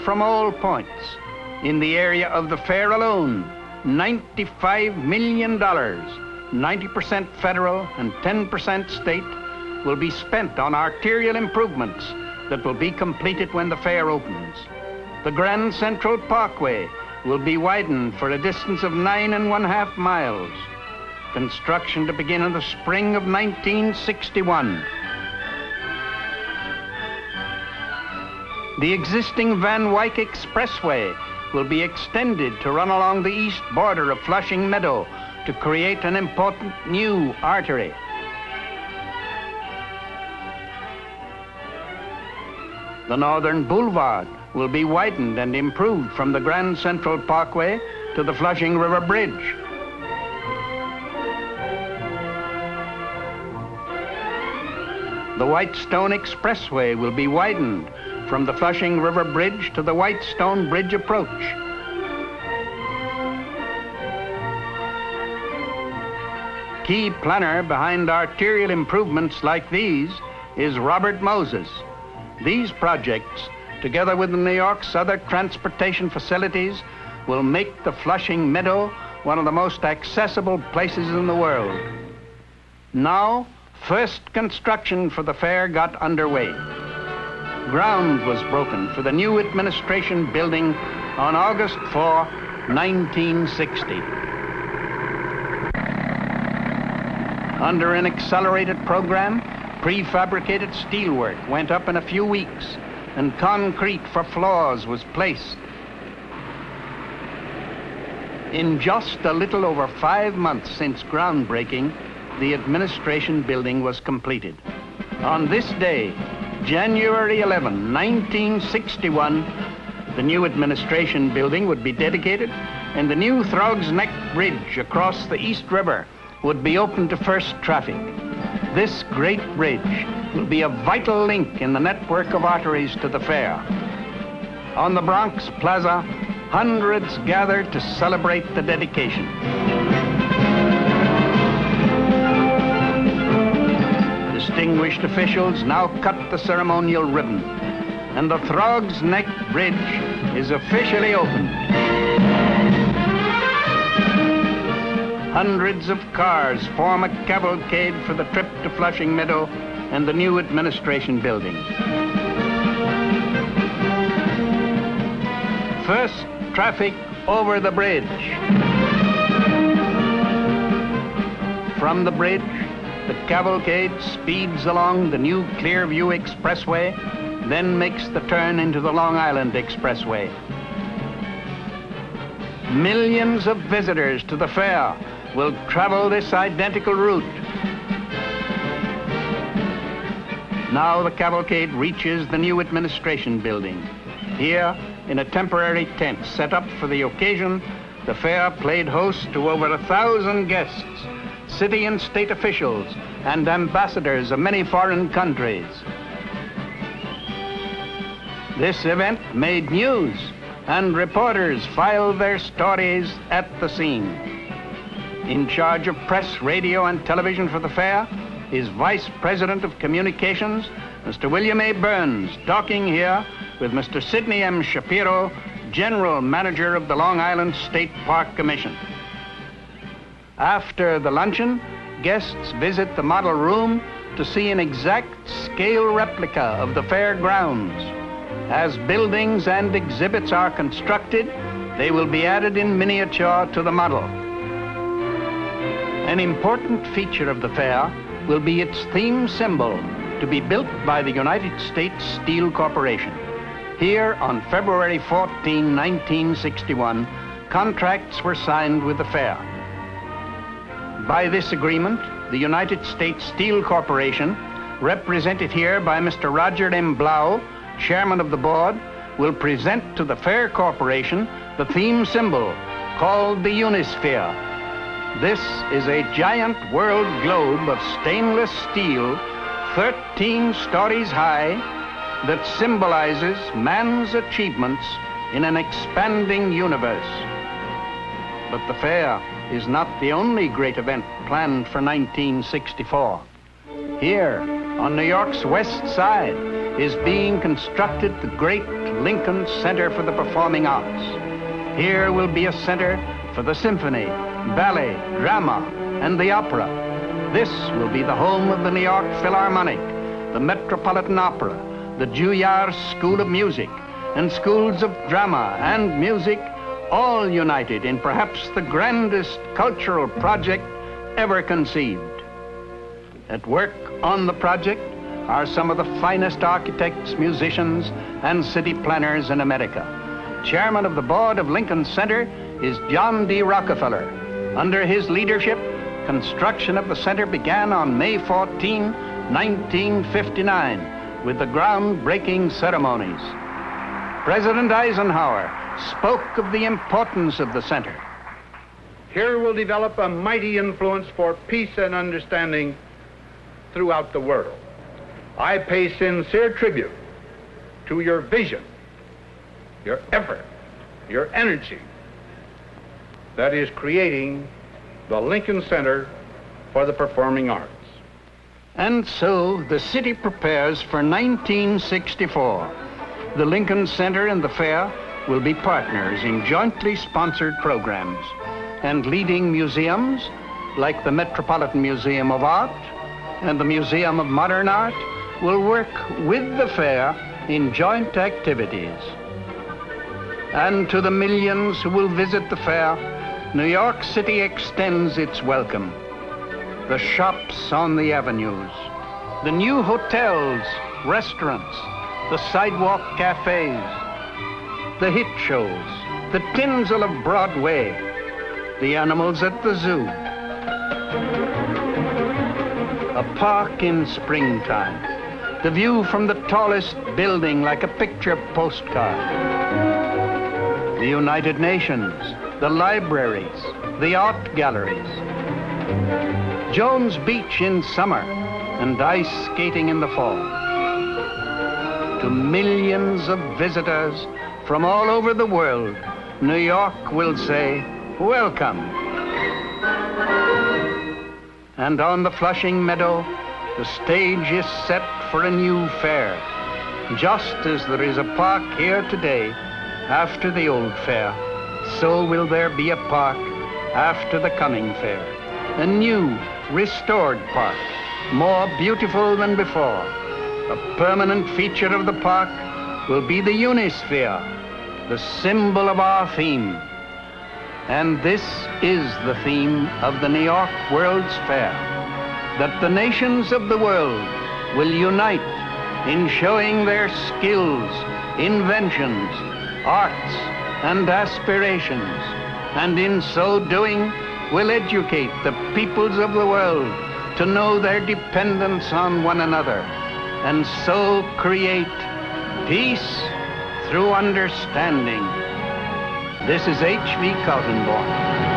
from all points. In the area of the fair alone, $95 million, 90% federal and 10% state, will be spent on arterial improvements that will be completed when the fair opens. The Grand Central Parkway will be widened for a distance of 9.5 miles. Construction to begin in the spring of 1961. The existing Van Wyck Expressway will be extended to run along the east border of Flushing Meadow to create an important new artery. The Northern Boulevard will be widened and improved from the Grand Central Parkway to the Flushing River Bridge. The Whitestone Expressway will be widened from the Flushing River Bridge to the Whitestone Bridge approach. Key planner behind arterial improvements like these is Robert Moses. These projects, together with New York's other transportation facilities, will make the Flushing Meadow one of the most accessible places in the world. Now, first construction for the fair got underway. Ground was broken for the new administration building on August 4, 1960. Under an accelerated program, prefabricated steelwork went up in a few weeks, and concrete for floors was placed. In just a little over 5 months since groundbreaking, the administration building was completed. On this day, January 11, 1961, the new administration building would be dedicated, and the new Throgs Neck Bridge across the East River would be open to first traffic. This great bridge will be a vital link in the network of arteries to the fair. On the Bronx Plaza, hundreds gathered to celebrate the dedication. Distinguished officials now cut the ceremonial ribbon, and the Throgs Neck Bridge is officially opened. Hundreds of cars form a cavalcade for the trip to Flushing Meadow and the new administration building. First traffic over the bridge. From the bridge, the cavalcade speeds along the new Clearview Expressway, then makes the turn into the Long Island Expressway. Millions of visitors to the fair will travel this identical route. Now the cavalcade reaches the new administration building. Here, in a temporary tent set up for the occasion, the fair played host to over 1,000 guests, city and state officials, and ambassadors of many foreign countries. This event made news, and reporters filed their stories at the scene. In charge of press, radio, and television for the fair is Vice President of Communications, Mr. William A. Burns, talking here with Mr. Sidney M. Shapiro, General Manager of the Long Island State Park Commission. After the luncheon, guests visit the model room to see an exact scale replica of the fair grounds. As buildings and exhibits are constructed, they will be added in miniature to the model. An important feature of the fair will be its theme symbol, to be built by the United States Steel Corporation. Here, on February 14, 1961, contracts were signed with the fair. By this agreement, the United States Steel Corporation, represented here by Mr. Roger M. Blau, Chairman of the Board, will present to the Fair Corporation the theme symbol, called the Unisphere. This is a giant world globe of stainless steel, 13 stories high, that symbolizes man's achievements in an expanding universe. But the fair is not the only great event planned for 1964. Here, on New York's west side, is being constructed the great Lincoln Center for the Performing Arts. Here will be a center for the symphony, ballet, drama, and the opera. This will be the home of the New York Philharmonic, the Metropolitan Opera, the Juilliard School of Music, and schools of drama and music, all united in perhaps the grandest cultural project ever conceived. At work on the project are some of the finest architects, musicians, and city planners in America. Chairman of the board of Lincoln Center is John D. Rockefeller. Under his leadership, construction of the center began on May 14, 1959, with the groundbreaking ceremonies. President Eisenhower spoke of the importance of the center. Here will develop a mighty influence for peace and understanding throughout the world. I pay sincere tribute to your vision, your effort, your energy that is creating the Lincoln Center for the Performing Arts. And so the city prepares for 1964. The Lincoln Center and the Fair will be partners in jointly sponsored programs, and leading museums like the Metropolitan Museum of Art and the Museum of Modern Art will work with the Fair in joint activities. And to the millions who will visit the Fair, New York City extends its welcome. The shops on the avenues, the new hotels, restaurants, the sidewalk cafes, the hit shows, the tinsel of Broadway, the animals at the zoo, a park in springtime, the view from the tallest building like a picture postcard, the United Nations, the libraries, the art galleries, Jones Beach in summer and ice skating in the fall. To millions of visitors from all over the world, New York will say, welcome. And on the Flushing Meadow, the stage is set for a new fair, just as there is a park here today after the old fair. So will there be a park after the coming fair, a new, restored park, more beautiful than before. A permanent feature of the park will be the Unisphere, the symbol of our theme. And this is the theme of the New York World's Fair, that the nations of the world will unite in showing their skills, inventions, arts, and aspirations, and in so doing will educate the peoples of the world to know their dependence on one another, and so create peace through understanding. This is H.V. Kaltenborn.